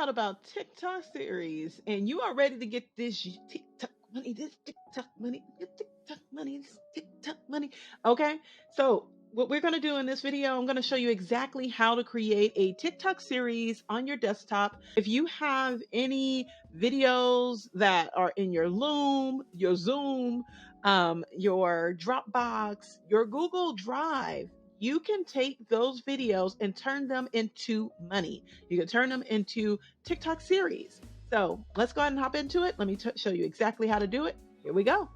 thought about TikTok series and you are ready to get this TikTok money, this TikTok money, this TikTok money, this TikTok money. Okay. So what we're going to do in this video, I'm going to show you exactly how to create a TikTok series on your desktop. If you have any videos that are in your Loom, your Zoom, your Dropbox, your Google Drive, you can take those videos and turn them into money. You can turn them into TikTok series. So let's go ahead and hop into it. Let me show you exactly how to do it. Here we go.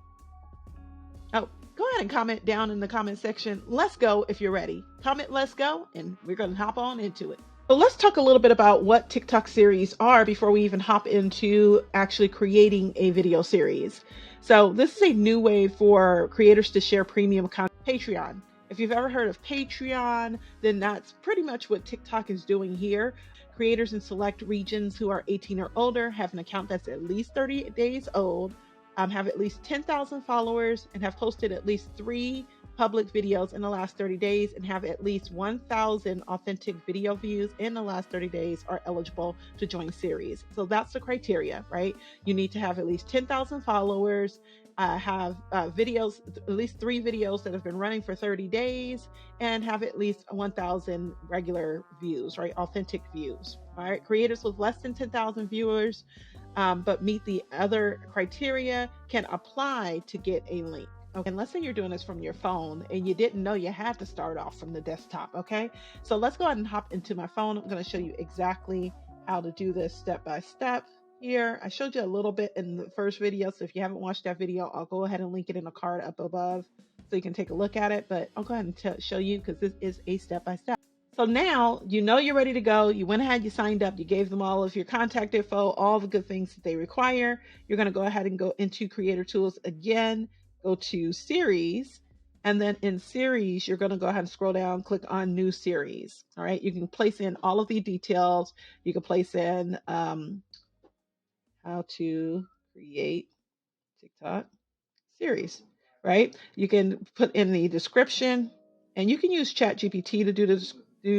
Oh, go ahead and comment down in the comment section. Let's go if you're ready. Comment let's go and we're going to hop on into it. So let's talk a little bit about what TikTok series are before we even hop into actually creating a video series. So this is a new way for creators to share premium content. Patreon. If you've ever heard of Patreon, then that's pretty much what TikTok is doing here. Creators in select regions who are 18 or older have an account that's at least 30 days old, have at least 10,000 followers, and have posted at least 3 public videos in the last 30 days and have at least 1,000 authentic video views in the last 30 days are eligible to join series. So that's the criteria, right? You need to have at least 10,000 followers, have videos, at least 3 videos that have been running for 30 days, and have at least 1,000 regular views, right? Authentic views. All right. Creators with less than 10,000 viewers, but meet the other criteria can apply to get a link. Okay, and let's say you're doing this from your phone and you didn't know you had to start off from the desktop. Okay, so let's go ahead and hop into my phone. I'm going to show you exactly how to do this step by step. Here, I showed you a little bit in the first video, so if you haven't watched that video, I'll go ahead and link it in a card up above so you can take a look at it. But I'll go ahead and show you because this is a step by step. So now you know you're ready to go. You went ahead, you signed up, you gave them all of your contact info, all the good things that they require. You're going to go ahead and go into Creator Tools again, go to Series, and then in Series, you're going to go ahead and scroll down, click on New Series. All right, you can place in all of the details. You can place in how to create TikTok series, right? You can put in the description, and you can use ChatGPT to do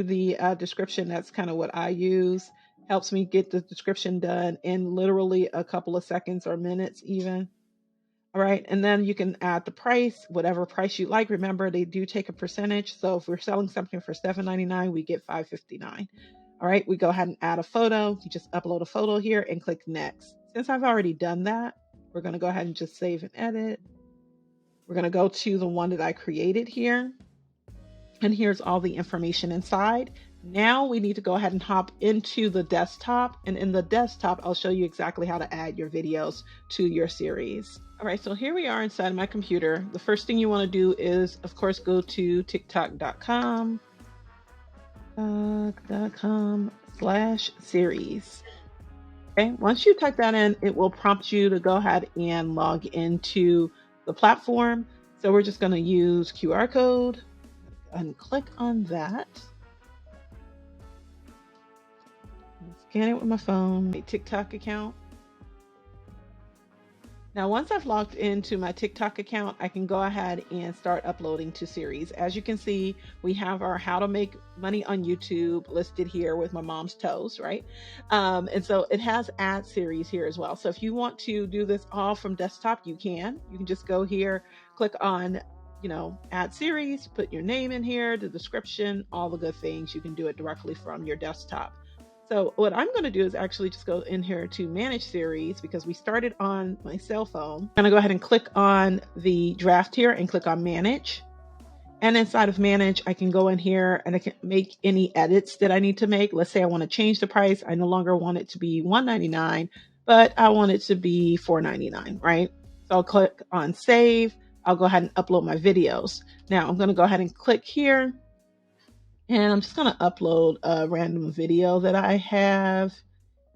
the description. That's kind of what I use. Helps me get the description done in literally a couple of seconds or minutes even. All right, and then you can add the price, whatever price you like. Remember, they do take a percentage. So if we're selling something for $7.99, we get $5.59. All right, we go ahead and add a photo. You just upload a photo here and click next. Since I've already done that, we're going to go ahead and just save and edit. We're going to go to the one that I created here. And here's all the information inside. Now we need to go ahead and hop into the desktop. And in the desktop, I'll show you exactly how to add your videos to your series. All right, so here we are inside my computer. The first thing you want to do is, of course, go to tiktok.com. TikTok.com/series. Okay, once you type that in, it will prompt you to go ahead and log into the platform. So we're just going to use QR code and click on that. Scan it with my phone, a TikTok account. Now, once I've logged into my TikTok account, I can go ahead and start uploading to series. As you can see, we have our how to make money on YouTube listed here with my mom's toes, right? And so it has ad series here as well. So if you want to do this all from desktop, you can just go here, click on, add series, put your name in here, the description, all the good things. You can do it directly from your desktop. So what I'm going to do is actually just go in here to manage series because we started on my cell phone. I'm going to go ahead and click on the draft here and click on manage. And inside of manage, I can go in here and I can make any edits that I need to make. Let's say I want to change the price. I no longer want it to be $1.99, but I want it to be $4.99, right? So I'll click on save. I'll go ahead and upload my videos. Now I'm going to go ahead and click here. And I'm just going to upload a random video that I have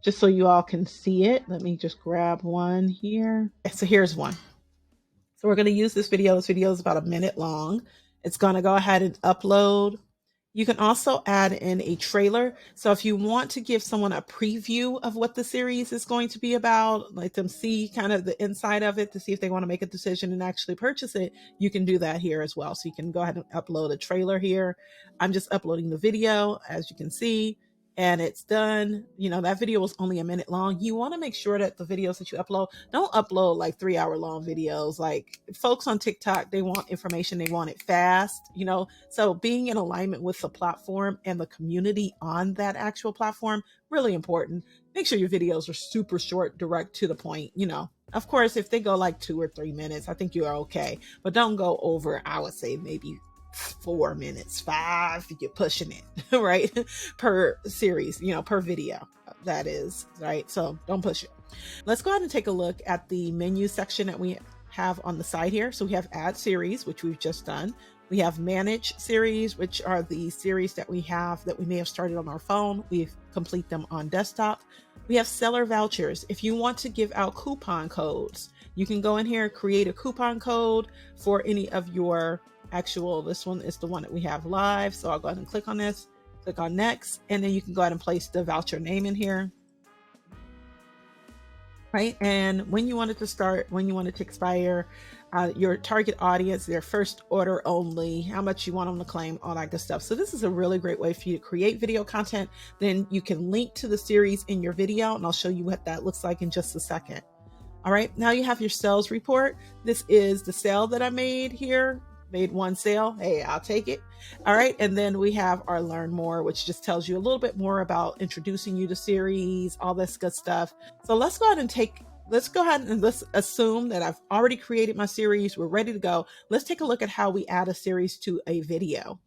just so you all can see it. Let me just grab one here. So here's one. So we're going to use this video. This video is about a minute long. It's going to go ahead and upload. You can also add in a trailer. So if you want to give someone a preview of what the series is going to be about, let them see kind of the inside of it to see if they want to make a decision and actually purchase it, you can do that here as well. So you can go ahead and upload a trailer here. I'm just uploading the video, as you can see, and it's done, you know, that video was only a minute long, you want to make sure that the videos that you upload, don't upload like 3-hour long videos. Like folks on TikTok, they want information, they want it fast, you know. So being in alignment with the platform and the community on that actual platform, really important. Make sure your videos are super short, direct to the point, you know. Of course, if they go like 2 or 3 minutes, I think you are okay, but don't go over, I would say maybe 4 minutes, 5, you're pushing it, right? Per series, you know, per video, that is, right? So don't push it. Let's go ahead and take a look at the menu section that we have on the side here. So we have add series, which we've just done. We have manage series, which are the series that we have that we may have started on our phone. We complete them on desktop. We have seller vouchers. If you want to give out coupon codes, you can go in here, create a coupon code for any of your actual, this one is the one that we have live. So I'll go ahead and click on this, click on next, and then you can go ahead and place the voucher name in here. Right. And when you want it to start, when you want it to expire, your target audience, their first order only, how much you want them to claim, all that good stuff. So this is a really great way for you to create video content. Then you can link to the series in your video, and I'll show you what that looks like in just a second. All right, now you have your sales report. This is the sale that I made here. Made one sale. Hey, I'll take it. All right. And then we have our learn more, which just tells you a little bit more about introducing you to series, all this good stuff. So let's go ahead and let's assume that I've already created my series. We're ready to go. Let's take a look at how we add a series to a video.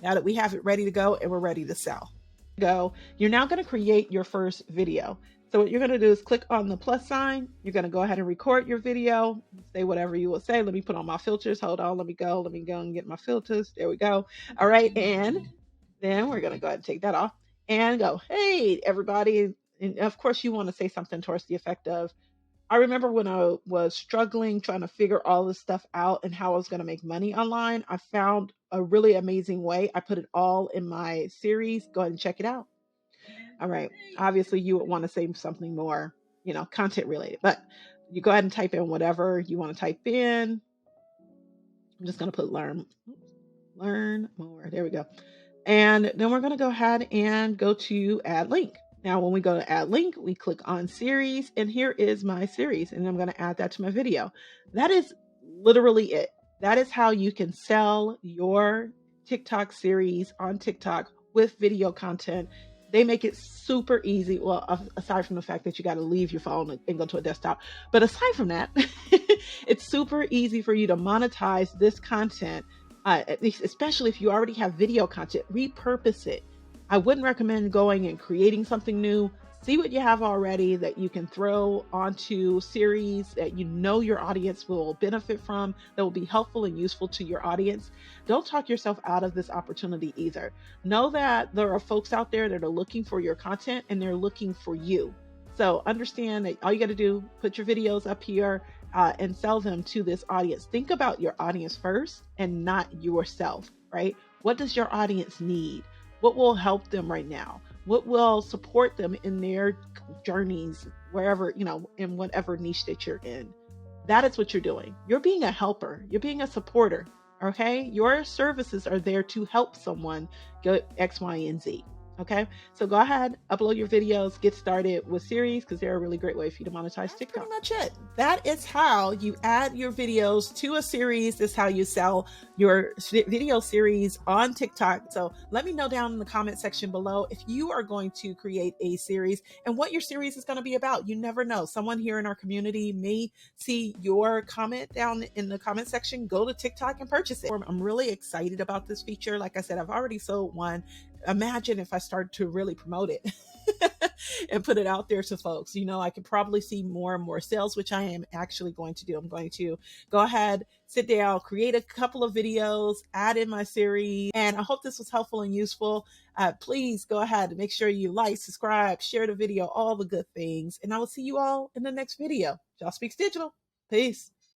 Now that we have it ready to go and we're ready to sell. You're now going to create your first video. So what you're going to do is click on the plus sign. You're going to go ahead and record your video. Say whatever you will say. Let me put on my filters. Hold on. Let me go and get my filters. There we go. All right. And then we're going to go ahead and take that off and go, hey, everybody. And of course, you want to say something towards the effect of, I remember when I was struggling, trying to figure all this stuff out and how I was going to make money online, I found a really amazing way. I put it all in my series. Go ahead and check it out. All right. Obviously, you would want to say something more, you know, content related, but you go ahead and type in whatever you want to type in. I'm just going to put learn more. There we go. And then we're going to go ahead and go to add link. Now, when we go to add link, we click on series, and here is my series, and I'm going to add that to my video. That is literally it. That is how you can sell your TikTok series on TikTok with video content. They make it super easy. Well, aside from the fact that you got to leave your phone and go to a desktop. But aside from that, it's super easy for you to monetize this content, at least, especially if you already have video content, repurpose it. I wouldn't recommend going and creating something new. See what you have already that you can throw onto series that you know your audience will benefit from, that will be helpful and useful to your audience. Don't talk yourself out of this opportunity either. Know that there are folks out there that are looking for your content and they're looking for you. So understand that all you got to do, put your videos up here and sell them to this audience. Think about your audience first and not yourself, right? What does your audience need? What will help them right now? What will support them in their journeys, wherever, you know, in whatever niche that you're in? That is what you're doing. You're being a helper. You're being a supporter. Okay. Your services are there to help someone get X, Y, and Z. Okay. So go ahead, upload your videos, get started with series because they're a really great way for you to monetize TikTok. That's pretty much it. That is how you add your videos to a series. This is how you sell your video series on TikTok. So let me know down in the comment section below if you are going to create a series and what your series is going to be about. You never know. Someone here in our community may see your comment down in the comment section. Go to TikTok and purchase it. I'm really excited about this feature. Like I said, I've already sold one. Imagine if I started to really promote it and put it out there to folks. You know, I could probably see more and more sales, which I am actually going to do. I'm going to go ahead, sit down, create a couple of videos, add in my series. And I hope this was helpful and useful. Please go ahead and make sure you like, subscribe, share the video, all the good things. And I will see you all in the next video. Jaw Speaks Digital. Peace.